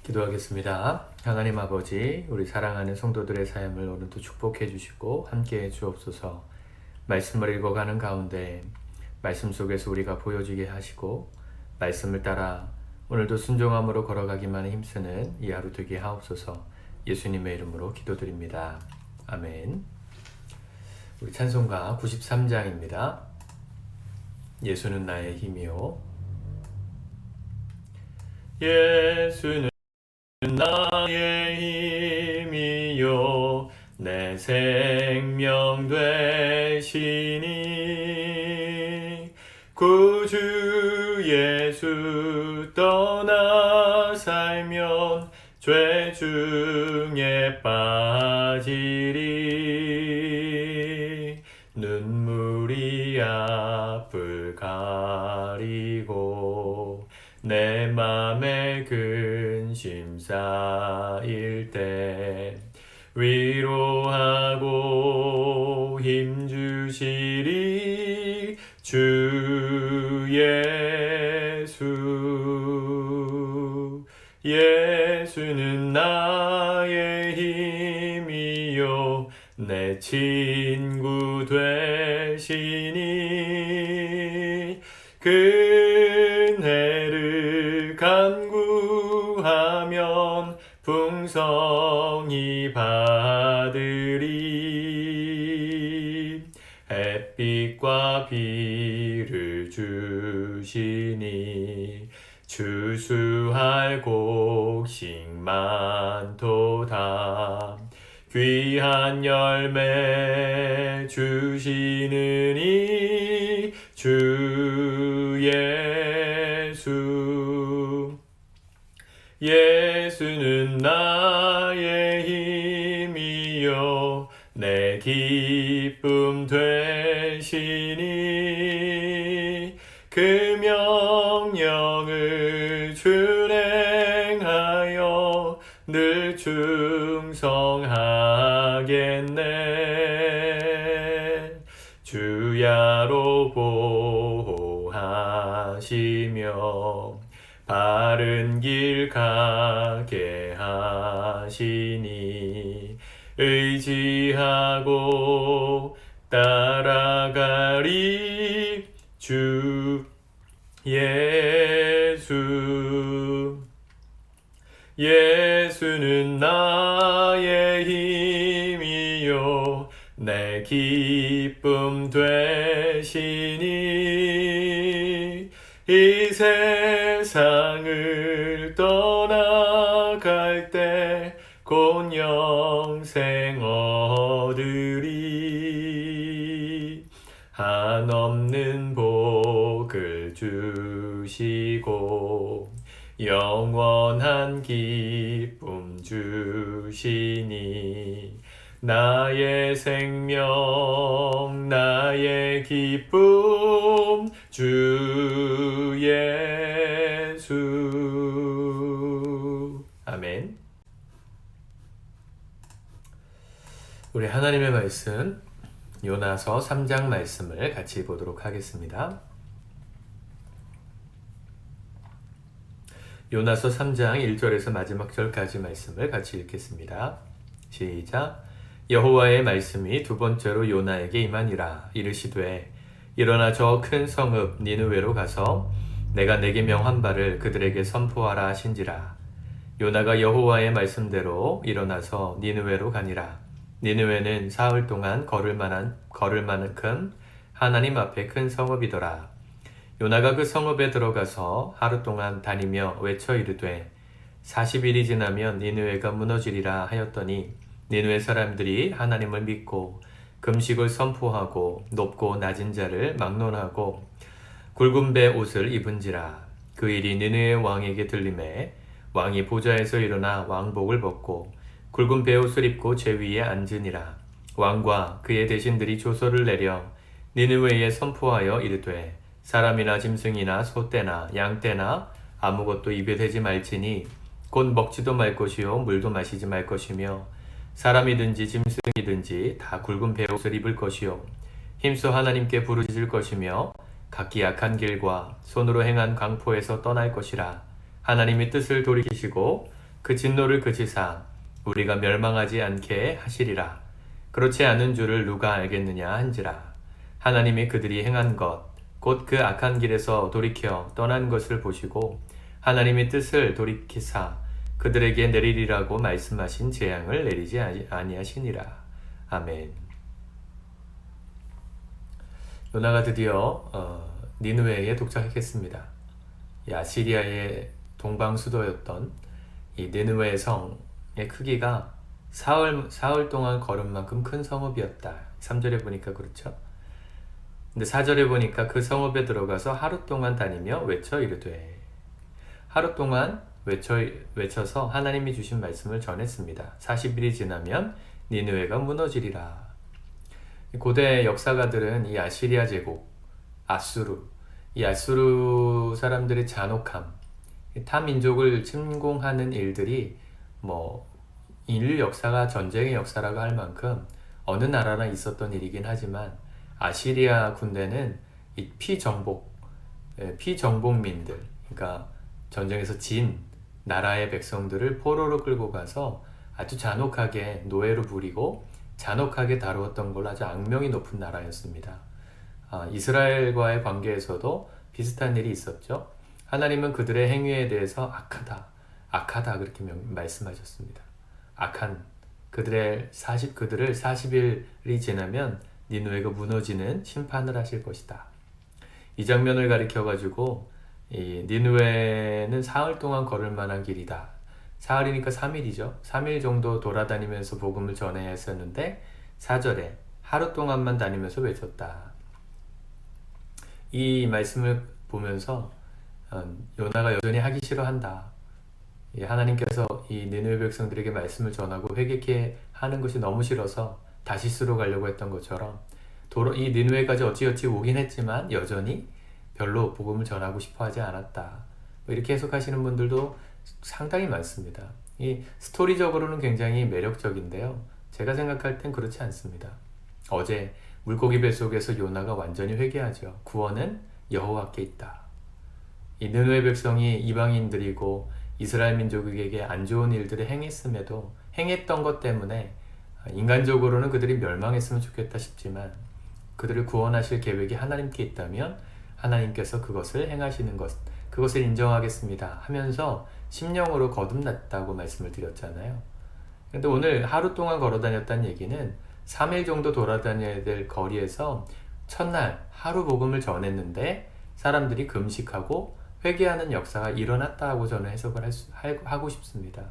기도하겠습니다. 하나님 아버지, 우리 사랑하는 성도들의 삶을 오늘도 축복해 주시고 함께 해 주옵소서. 말씀을 읽어가는 가운데 말씀 속에서 우리가 보여지게 하시고 말씀을 따라 오늘도 순종함으로 걸어가기만 힘쓰는 이 하루 되게 하옵소서. 예수님의 이름으로 기도드립니다. 아멘. 우리 찬송가 93장입니다. 예수는 나의 힘이요. 예수는 나의 힘이요 내 생명 되시니 구주 예수 떠나 살면 죄 중에 빠지리 눈물이 앞을 가리고 내 맘에 근심 쌓일 때 위로하고 힘주시리 주 예수. 예수는 나의 힘이요 내 친구 되시니 그네를 간구하면 풍성히 받으리. 햇빛과 비를 주시니 추수할 곡식 많도다. 귀한 열매 주시느니 주 예수. 예수는 나의 힘이요 내 기쁨 되시니 그 명령을 준행하여 늘 충성하겠네. 주야로 보호하시며 바른 길 가게 하시니 의지하고 따라가리 주 예수. 예수는 나의 힘이요 내 기쁨 되시니 이 세상을 떠나갈 때 곧 영생 얻으리. 한없는 복을 주시고 영원한 기쁨 주시니 나의 생명 나의 기쁨 주 예수. 아멘. 우리 하나님의 말씀 요나서 3장 말씀을 같이 보도록 하겠습니다. 요나서 3장 1절에서 마지막 절까지 말씀을 같이 읽겠습니다. 시작. 여호와의 말씀이 두 번째로 요나에게 임하니라. 이르시되 일어나 저 큰 성읍 니느웨로 가서 내가 내게 명한 바를 그들에게 선포하라 하신지라. 요나가 여호와의 말씀대로 일어나서 니느웨로 가니라. 니느웨는 사흘 동안 걸을 만큼 하나님 앞에 큰 성읍이더라. 요나가 그 성읍에 들어가서 하루 동안 다니며 외쳐 이르되 40일이 지나면 니느웨가 무너지리라 하였더니 니느웨 사람들이 하나님을 믿고 금식을 선포하고 높고 낮은 자를 막론하고 굵은 배 옷을 입은지라. 그 일이 니느웨 왕에게 들리매 왕이 보좌에서 일어나 왕복을 벗고 굵은 베옷을 입고 제 위에 앉으니라. 왕과 그의 대신들이 조서를 내려 니느웨에 선포하여 이르되 사람이나 짐승이나 소떼나 양떼나 아무것도 입에 대지 말지니 곧 먹지도 말 것이요 물도 마시지 말 것이며 사람이든지 짐승이든지 다 굵은 베옷을 입을 것이요 힘써 하나님께 부르짖을 것이며 각기 악한 길과 손으로 행한 강포에서 떠날 것이라. 하나님의 뜻을 돌이키시고 그 진노를 그치사 우리가 멸망하지 않게 하시리라. 그렇지 않은 줄을 누가 알겠느냐 한지라. 하나님이 그들이 행한 것 곧 그 악한 길에서 돌이켜 떠난 것을 보시고 하나님의 뜻을 돌이키사 그들에게 내리리라고 말씀하신 재앙을 내리지 아니하시니라. 아멘. 요나가 드디어 니느웨에 도착했습니다. 아시리아의 동방 수도였던 이 니느웨 성의 크기가 사흘 동안 걸은 만큼 큰 성읍이었다. 3절에 보니까 그렇죠. 근데 4절에 보니까 그 성읍에 들어가서 하루 동안 다니며 외쳐 이르되, 하루 동안 외쳐서 하나님이 주신 말씀을 전했습니다. 40일이 지나면 니느웨가 무너지리라. 고대 역사가들은 이 아시리아 제국, 이 아수르 사람들의 잔혹함, 타 민족을 침공하는 일들이 인류 역사가 전쟁의 역사라고 할 만큼 어느 나라나 있었던 일이긴 하지만 아시리아 군대는 이 피정복민들, 그러니까 전쟁에서 진 나라의 백성들을 포로로 끌고 가서 아주 잔혹하게 노예로 부리고 잔혹하게 다루었던 걸로 아주 악명이 높은 나라였습니다. 이스라엘과의 관계에서도 비슷한 일이 있었죠. 하나님은 그들의 행위에 대해서 악하다 그렇게 말씀하셨습니다. 악한 그들을 40일이 지나면 니느웨가 무너지는 심판을 하실 것이다. 이 장면을 가리켜 가지고 이 니느웨는 사흘 동안 걸을 만한 길이다. 사흘이니까 3일이죠. 3일 정도 돌아다니면서 복음을 전해야 했었는데 4절에 하루 동안만 다니면서 외쳤다. 이 말씀을 보면서 요나가 여전히 하기 싫어한다. 하나님께서 이 니느웨 백성들에게 말씀을 전하고 회개케 하는 것이 너무 싫어서 다시스로 가려고 했던 것처럼 이 니느웨까지 어찌어찌 오긴 했지만 여전히 별로 복음을 전하고 싶어 하지 않았다. 이렇게 해석하시는 분들도 상당히 많습니다. 이 스토리적으로는 굉장히 매력적인데요. 제가 생각할 땐 그렇지 않습니다. 어제 물고기 뱃속에서 요나가 완전히 회개하죠. 구원은 여호와께 있다. 이 느느웨 백성이 이방인들이고 이스라엘 민족에게 안 좋은 일들을 행했던 것 때문에 인간적으로는 그들이 멸망했으면 좋겠다 싶지만 그들을 구원하실 계획이 하나님께 있다면 하나님께서 그것을 행하시는 것, 그것을 인정하겠습니다 하면서 심령으로 거듭났다고 말씀을 드렸잖아요. 그런데 오늘 하루 동안 걸어 다녔다는 얘기는 3일 정도 돌아다녀야 될 거리에서 첫날 하루 복음을 전했는데 사람들이 금식하고 회개하는 역사가 일어났다고 저는 해석을 하고 싶습니다.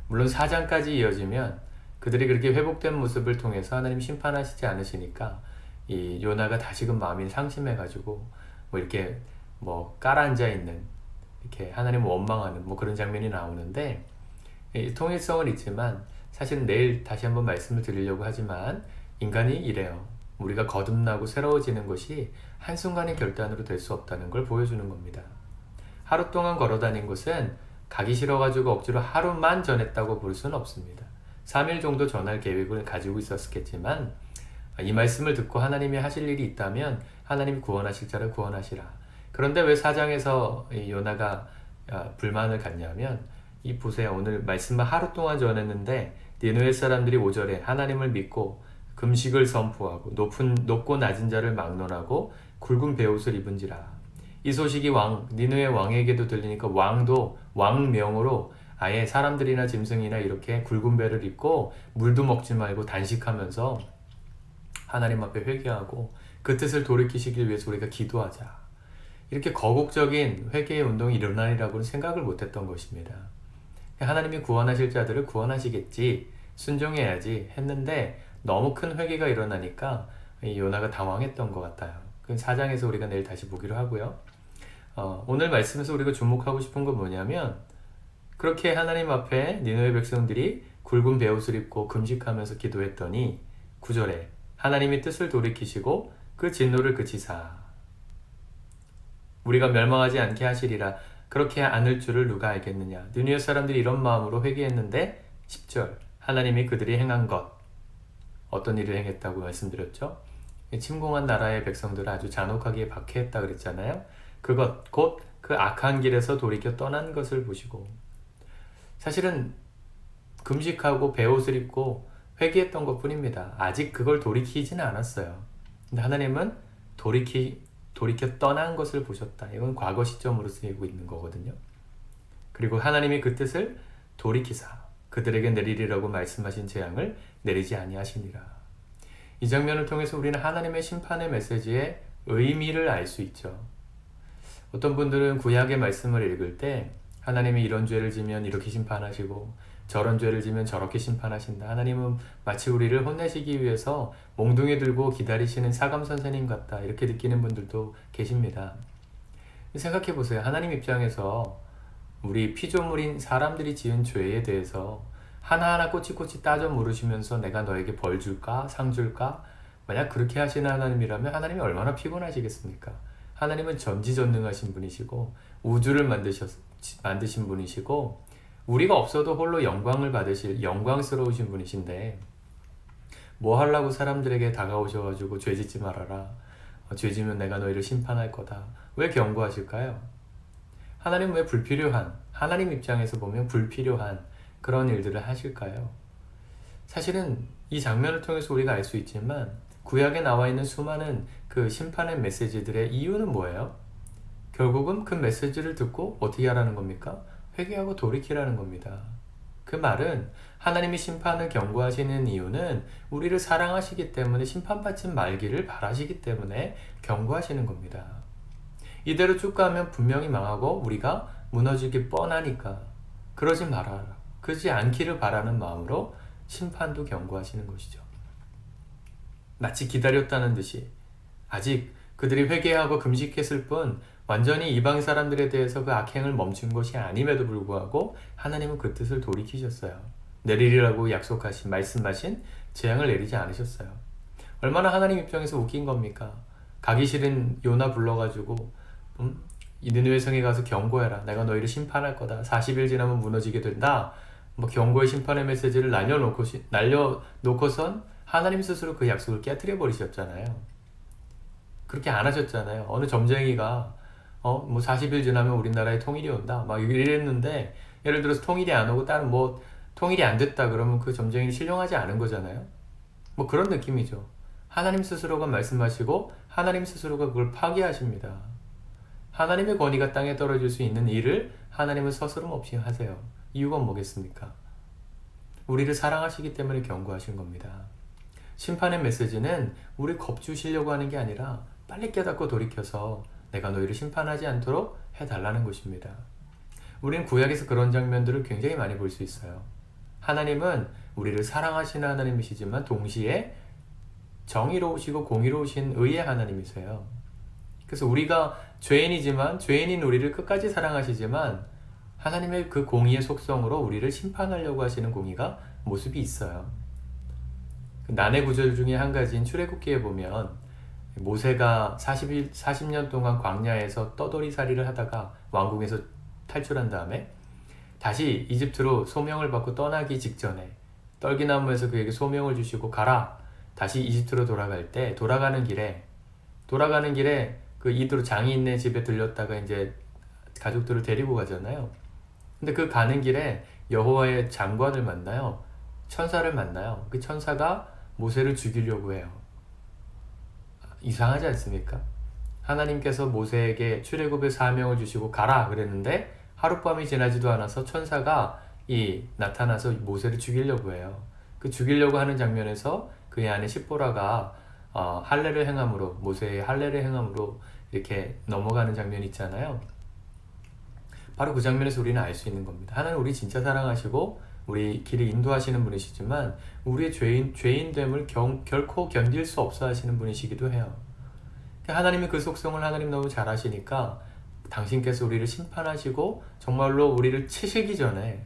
물론 4장까지 이어지면 그들이 그렇게 회복된 모습을 통해서 하나님 심판하시지 않으시니까 이 요나가 다시금 마음이 상심해가지고 이렇게 깔아앉아 있는, 이렇게 하나님을 원망하는 그런 장면이 나오는데, 통일성은 있지만 사실은 내일 다시 한번 말씀을 드리려고 하지만 인간이 이래요. 우리가 거듭나고 새로워지는 것이 한순간의 결단으로 될 수 없다는 걸 보여주는 겁니다. 하루 동안 걸어다닌 것은 가기 싫어가지고 억지로 하루만 전했다고 볼 수는 없습니다. 3일 정도 전할 계획을 가지고 있었겠지만 이 말씀을 듣고 하나님이 하실 일이 있다면 하나님이 구원하실 자를 구원하시라. 그런데 왜 4장에서 요나가 불만을 갖냐면, 이 보세요. 오늘 말씀만 하루 동안 전했는데 니느웨 사람들이 5절에 하나님을 믿고 금식을 선포하고 높고 낮은 자를 막론하고 굵은 베옷을 입은지라. 이 소식이 니느웨 왕에게도 들리니까 왕도 왕명으로 아예 사람들이나 짐승이나 이렇게 굵은 배를 입고 물도 먹지 말고 단식하면서 하나님 앞에 회개하고 그 뜻을 돌이키시길 위해서 우리가 기도하자. 이렇게 거국적인 회개의 운동이 일어나리라고는 생각을 못했던 것입니다. 하나님이 구원하실 자들을 구원하시겠지, 순종해야지 했는데 너무 큰 회개가 일어나니까 요나가 당황했던 것 같아요. 그 4장에서 우리가 내일 다시 보기로 하고요. 오늘 말씀에서 우리가 주목하고 싶은 건 뭐냐면, 그렇게 하나님 앞에 니느웨 백성들이 굵은 베옷을 입고 금식하면서 기도했더니 9절에 하나님이 뜻을 돌이키시고 그 진노를 그치사 우리가 멸망하지 않게 하시리라. 그렇게 않을 줄을 누가 알겠느냐. 니느웨 사람들이 이런 마음으로 회개했는데 10절 하나님이 그들이 행한 것, 어떤 일을 행했다고 말씀드렸죠? 침공한 나라의 백성들을 아주 잔혹하게 박해했다 그랬잖아요. 그것 곧 그 악한 길에서 돌이켜 떠난 것을 보시고, 사실은 금식하고 베옷을 입고 회개했던 것 뿐입니다. 아직 그걸 돌이키지는 않았어요. 근데 하나님은 돌이켜 떠난 것을 보셨다. 이건 과거 시점으로 쓰이고 있는 거거든요. 그리고 하나님이 그 뜻을 돌이키사 그들에게 내리리라고 말씀하신 재앙을 내리지 아니하시니라. 이 장면을 통해서 우리는 하나님의 심판의 메시지의 의미를 알 수 있죠. 어떤 분들은 구약의 말씀을 읽을 때 하나님이 이런 죄를 지면 이렇게 심판하시고 저런 죄를 지면 저렇게 심판하신다. 하나님은 마치 우리를 혼내시기 위해서 몽둥이 들고 기다리시는 사감 선생님 같다. 이렇게 느끼는 분들도 계십니다. 생각해 보세요. 하나님 입장에서 우리 피조물인 사람들이 지은 죄에 대해서 하나하나 꼬치꼬치 따져 물으시면서 내가 너에게 벌 줄까? 상 줄까? 만약 그렇게 하시는 하나님이라면 하나님이 얼마나 피곤하시겠습니까? 하나님은 전지전능하신 분이시고 우주를 만드신 분이시고 우리가 없어도 홀로 영광을 받으실 영광스러우신 분이신데 뭐 하려고 사람들에게 다가오셔가지고 죄 짓지 말아라. 죄 지면 내가 너희를 심판할 거다. 왜 경고하실까요? 하나님은 왜 하나님 입장에서 보면 불필요한 그런 일들을 하실까요? 사실은 이 장면을 통해서 우리가 알 수 있지만 구약에 나와 있는 수많은 그 심판의 메시지들의 이유는 뭐예요? 결국은 그 메시지를 듣고 어떻게 하라는 겁니까? 회개하고 돌이키라는 겁니다. 그 말은 하나님이 심판을 경고하시는 이유는 우리를 사랑하시기 때문에 심판받지 말기를 바라시기 때문에 경고하시는 겁니다. 이대로 쭉 가면 분명히 망하고 우리가 무너지기 뻔하니까 그러지 않기를 바라는 마음으로 심판도 경고하시는 것이죠. 마치 기다렸다는 듯이 아직 그들이 회개하고 금식했을 뿐 완전히 이방 사람들에 대해서 그 악행을 멈춘 것이 아님에도 불구하고 하나님은 그 뜻을 돌이키셨어요. 내리리라고 말씀하신 재앙을 내리지 않으셨어요. 얼마나 하나님 입장에서 웃긴 겁니까? 가기 싫은 요나 불러가지고 이 느느웨 성에 가서 경고해라. 내가 너희를 심판할 거다. 40일 지나면 무너지게 된다. 경고의 심판의 메시지를 날려놓고선 하나님 스스로 그 약속을 깨트려 버리셨잖아요. 그렇게 안 하셨잖아요. 어느 점쟁이가 40일 지나면 우리나라에 통일이 온다. 막 이랬는데 예를 들어서 통일이 안 오고 다른 통일이 안 됐다 그러면 그 점쟁이는 신령하지 않은 거잖아요. 그런 느낌이죠. 하나님 스스로가 말씀하시고 하나님 스스로가 그걸 파기하십니다. 하나님의 권위가 땅에 떨어질 수 있는 일을 하나님은 서스럼 없이 하세요. 이유가 뭐겠습니까? 우리를 사랑하시기 때문에 경고하신 겁니다. 심판의 메시지는 우리 겁주시려고 하는 게 아니라 빨리 깨닫고 돌이켜서 내가 너희를 심판하지 않도록 해달라는 것입니다. 우리는 구약에서 그런 장면들을 굉장히 많이 볼 수 있어요. 하나님은 우리를 사랑하시는 하나님이시지만 동시에 정의로우시고 공의로우신 의의 하나님이세요. 그래서 우리가 죄인이지만 죄인인 우리를 끝까지 사랑하시지만 하나님의 그 공의의 속성으로 우리를 심판하려고 하시는 공의가 모습이 있어요. 난해 구절 중에 한 가지인 출애굽기에 보면 모세가 40년 동안 광야에서 떠돌이살이를 하다가 왕궁에서 탈출한 다음에 다시 이집트로 소명을 받고 떠나기 직전에 떨기나무에서 그에게 소명을 주시고 가라. 다시 이집트로 돌아갈 때 돌아가는 길에 그 이드로 장인네 집에 들렸다가 이제 가족들을 데리고 가잖아요. 근데 그 가는 길에 여호와의 장관을 만나요. 천사를 만나요. 그 천사가 모세를 죽이려고 해요. 이상하지 않습니까? 하나님께서 모세에게 출애굽의 사명을 주시고 가라 그랬는데 하룻밤이 지나지도 않아서 천사가 나타나서 모세를 죽이려고 해요. 그 죽이려고 하는 장면에서 그의 아내 십보라가 할례를 행함으로 모세의 할례를 행함으로 이렇게 넘어가는 장면이 있잖아요. 바로 그 장면에서 우리는 알 수 있는 겁니다. 하나님 우리 진짜 사랑하시고 우리 길을 인도하시는 분이시지만 우리의 죄인됨을 결코 견딜 수 없어 하시는 분이시기도 해요. 하나님이 그 속성을 하나님 너무 잘 아시니까 당신께서 우리를 심판하시고 정말로 우리를 치시기 전에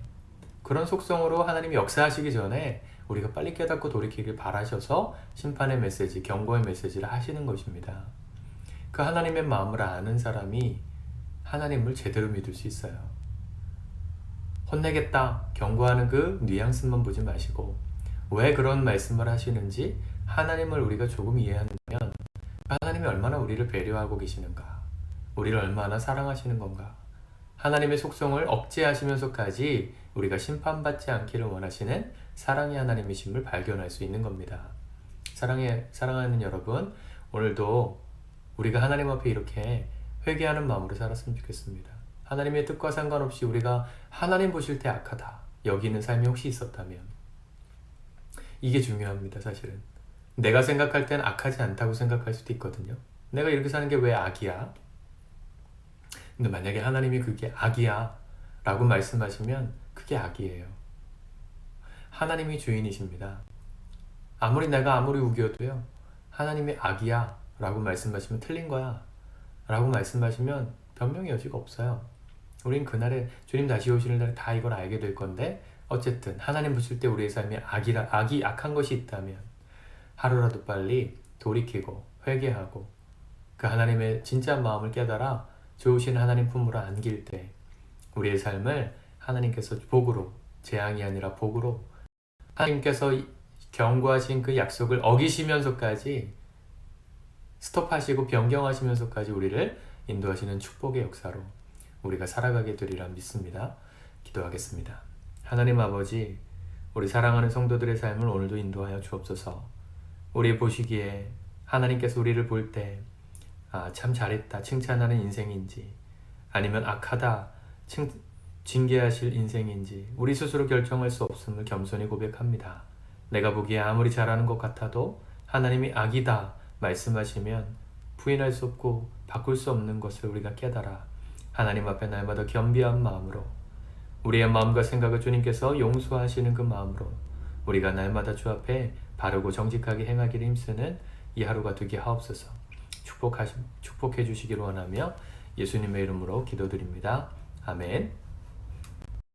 그런 속성으로 하나님이 역사하시기 전에 우리가 빨리 깨닫고 돌이키길 바라셔서 심판의 메시지, 경고의 메시지를 하시는 것입니다. 그 하나님의 마음을 아는 사람이 하나님을 제대로 믿을 수 있어요. 혼내겠다, 경고하는 그 뉘앙스만 보지 마시고 왜 그런 말씀을 하시는지 하나님을 우리가 조금 이해한다면 하나님이 얼마나 우리를 배려하고 계시는가, 우리를 얼마나 사랑하시는 건가, 하나님의 속성을 억제하시면서까지 우리가 심판받지 않기를 원하시는 사랑의 하나님이심을 발견할 수 있는 겁니다. 사랑하는 여러분, 오늘도 우리가 하나님 앞에 이렇게 회개하는 마음으로 살았으면 좋겠습니다. 하나님의 뜻과 상관없이 우리가 하나님 보실 때 악하다 여기는 삶이 혹시 있었다면, 이게 중요합니다. 사실은 내가 생각할 땐 악하지 않다고 생각할 수도 있거든요. 내가 이렇게 사는 게 왜 악이야? 근데 만약에 하나님이 그게 악이야 라고 말씀하시면 그게 악이에요. 하나님이 주인이십니다. 내가 아무리 우겨도요, 하나님이 악이야 라고 말씀하시면 틀린 거야 라고 말씀하시면 변명의 여지가 없어요. 우린 그날에 주님 다시 오시는 날에 다 이걸 알게 될 건데, 어쨌든 하나님 보실 때 우리의 삶에 악한 것이 있다면 하루라도 빨리 돌이키고 회개하고 그 하나님의 진짜 마음을 깨달아 좋으신 하나님 품으로 안길 때 우리의 삶을 하나님께서 복으로, 재앙이 아니라 복으로, 하나님께서 경고하신 그 약속을 어기시면서까지 스톱하시고 변경하시면서까지 우리를 인도하시는 축복의 역사로 우리가 살아가게 되리라 믿습니다. 기도하겠습니다. 하나님 아버지, 우리 사랑하는 성도들의 삶을 오늘도 인도하여 주옵소서. 우리 보시기에 하나님께서 우리를 볼 때 참 잘했다 칭찬하는 인생인지, 아니면 악하다 징계하실 인생인지 우리 스스로 결정할 수 없음을 겸손히 고백합니다. 내가 보기에 아무리 잘하는 것 같아도 하나님이 악이다 말씀하시면 부인할 수 없고 바꿀 수 없는 것을 우리가 깨달아 하나님 앞에 날마다 겸비한 마음으로, 우리의 마음과 생각을 주님께서 용서하시는 그 마음으로 우리가 날마다 주 앞에 바르고 정직하게 행하기를 힘쓰는 이 하루가 되게 하옵소서. 축복해 주시기를 원하며 예수님의 이름으로 기도드립니다. 아멘.